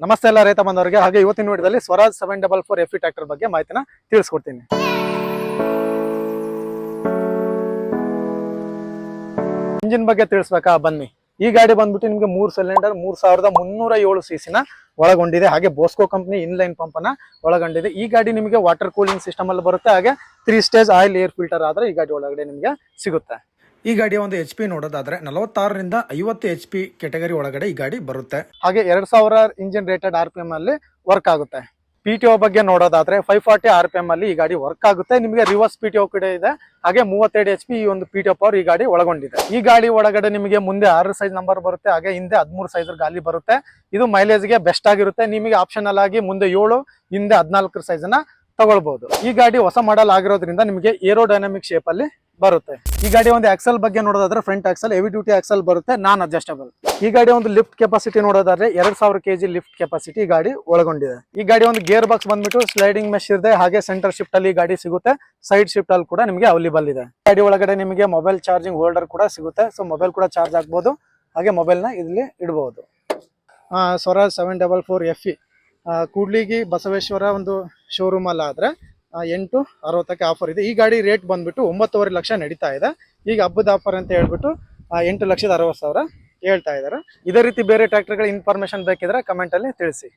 ನಮಸ್ತೆ ಎಲ್ಲ ರೈತ ಬಂದವರಿಗೆ. ಹಾಗೆ ಇವತ್ತಿನ ವಿಡಿಯೋದಲ್ಲಿ ಸ್ವರಾಜ್ 744 FE ಟ್ರ್ಯಾಕ್ಟರ್ ಬಗ್ಗೆ ಮಾಹಿತಿನ ತಿಳಿಸ್ಕೊಡ್ತೀನಿ. ಇಂಜಿನ್ ಬಗ್ಗೆ ತಿಳಿಸ್ಬೇಕಾ, ಬನ್ನಿ. ಈ ಗಾಡಿ ಬಂದ್ಬಿಟ್ಟು ನಿಮಗೆ 3 ಸಿಲಿಂಡರ್ 3307 cc ಒಳಗೊಂಡಿದೆ. ಹಾಗೆ ಬೋಸ್ಕೋ ಕಂಪನಿ ಇನ್ಲೈನ್ ಪಂಪ್ ಅನ್ನ ಒಳಗೊಂಡಿದೆ. ಈ ಗಾಡಿ ನಿಮಗೆ ವಾಟರ್ ಕೂಲಿಂಗ್ ಸಿಸ್ಟಮ್ ಅಲ್ಲಿ ಬರುತ್ತೆ. ಹಾಗೆ 3 ಸ್ಟೇಜ್ ಆಯಿಲ್ ಏರ್ ಫಿಲ್ಟರ್ ಆದ್ರೆ ಈ ಗಾಡಿ ಒಳಗಡೆ ನಿಮಗೆ ಸಿಗುತ್ತೆ. ಈ ಗಾಡಿಯ ಒಂದು HP ನೋಡೋದಾದ್ರೆ 46 ರಿಂದ 50 HP ಕೆಟಗರಿ ಒಳಗಡೆ ಈ ಗಾಡಿ ಬರುತ್ತೆ. ಹಾಗೆ 2000 ಇಂಜಿನ್ ರೇಟೆಡ್ RPM ಅಲ್ಲಿ ವರ್ಕ್ ಆಗುತ್ತೆ. PTO ಬಗ್ಗೆ ನೋಡೋದಾದ್ರೆ 540 RPM ಅಲ್ಲಿ ಈ ಗಾಡಿ ವರ್ಕ್ ಆಗುತ್ತೆ. ನಿಮಗೆ ರಿವರ್ಸ್ PTO ಕೂಡ ಇದೆ. ಹಾಗೆ 32 HP ಈ ಒಂದು PTO ಪವರ್ ಈ ಗಾಡಿ ಒಳಗೊಂಡಿದೆ. ಈ ಗಾಡಿ ಒಳಗಡೆ ನಿಮಗೆ ಮುಂದೆ 6 ಸೈಜ್ ನಂಬರ್ ಬರುತ್ತೆ. ಹಾಗೆ ಹಿಂದೆ 13 ಸೈಜ್ ಗಾಲಿ ಬರುತ್ತೆ. ಇದು ಮೈಲೇಜ್ ಗೆ ಬೆಸ್ಟ್ ಆಗಿರುತ್ತೆ. ನಿಮಗೆ ಆಪ್ಷನಲ್ ಆಗಿ ಮುಂದೆ 7 ಹಿಂದೆ 14 ಸೈಜ್ ನ ತಗೊಳ್ಬಹುದು. ಈ ಗಾಡಿ ಹೊಸ ಮಾಡೆಲ್ ಆಗಿರೋದ್ರಿಂದ ನಿಮಗೆ ಏರೋಡೈನಮಿಕ್ ಶೇಪ್ ಅಲ್ಲಿ ಬರುತ್ತೆ. ಈ ಗಾಡಿ ಒಂದು ಆಕ್ಸಲ್ ಬಗ್ಗೆ ನೋಡೋದಾದ್ರೆ front axle heavy duty axle ಬರುತ್ತೆ, ನಾನ್ ಅಡ್ಜಸ್ಟಬಲ್. ಈ ಗಾಡಿ ಒಂದು ಲಿಫ್ಟ್ ಕೆಪಾಸಿಟಿ ನೋಡೋದಾದ್ರೆ 2000 kg ಲಿಫ್ಟ್ ಕೆಪಾಸಿಟಿ ಈ ಗಾಡಿ ಒಳಗೊಂಡಿದೆ. ಈ ಗಾಡಿ ಒಂದು ಗೇರ್ ಬಾಕ್ಸ್ ಬಂದ್ಬಿಟ್ಟು ಸ್ಲೈಡಿಂಗ್ ಮೆಶ್ ಇದೆ. ಹಾಗೆ ಸೆಂಟರ್ ಶಿಫ್ಟ್ ಅಲ್ಲಿ ಗಾಡಿ ಸಿಗುತ್ತೆ. ಸೈಡ್ ಶಿಫ್ಟ್ ಅಲ್ಲಿ ಕೂಡ ನಿಮಗೆ ಅವೈಲೇಬಲ್ ಇದೆ. ಗಾಡಿ ಒಳಗಡೆ ನಿಮಗೆ ಮೊಬೈಲ್ ಚಾರ್ಜಿಂಗ್ ಹೋಲ್ಡರ್ ಕೂಡ ಸಿಗುತ್ತೆ. ಸೊ ಮೊಬೈಲ್ ಕೂಡ ಚಾರ್ಜ್ ಆಗ್ಬಹುದು. ಹಾಗೆ ಮೊಬೈಲ್ ನ ಇಲ್ಲಿ ಇಡಬಹುದು. ಸ್ವರಾಜ್ 744 FE ಕೂಡ್ಲಿಗಿ ಬಸವೇಶ್ವರ ಒಂದು ಶೋರೂಮ್ ಅಲ್ಲ ಆದ್ರೆ 860ಕ್ಕೆ ಆಫರ್ ಇದೆ. ಈ ಗಾಡಿ ರೇಟ್ ಬಂದ್ಬಿಟ್ಟು 9.5 ಲಕ್ಷ ನಡೀತಾ ಇದೆ. ಈಗ ಹಬ್ಬದ ಆಫರ್ ಅಂತ ಹೇಳ್ಬಿಟ್ಟು 8,60,000 ಹೇಳ್ತಾ ಇದ್ದಾರೆ. ಇದೇ ರೀತಿ ಬೇರೆ ಟ್ರ್ಯಾಕ್ಟರ್ಗಳ ಇನ್ಫಾರ್ಮೇಶನ್ ಬೇಕಿದ್ರೆ ಕಮೆಂಟ್ ಅಲ್ಲಿ ತಿಳಿಸಿ.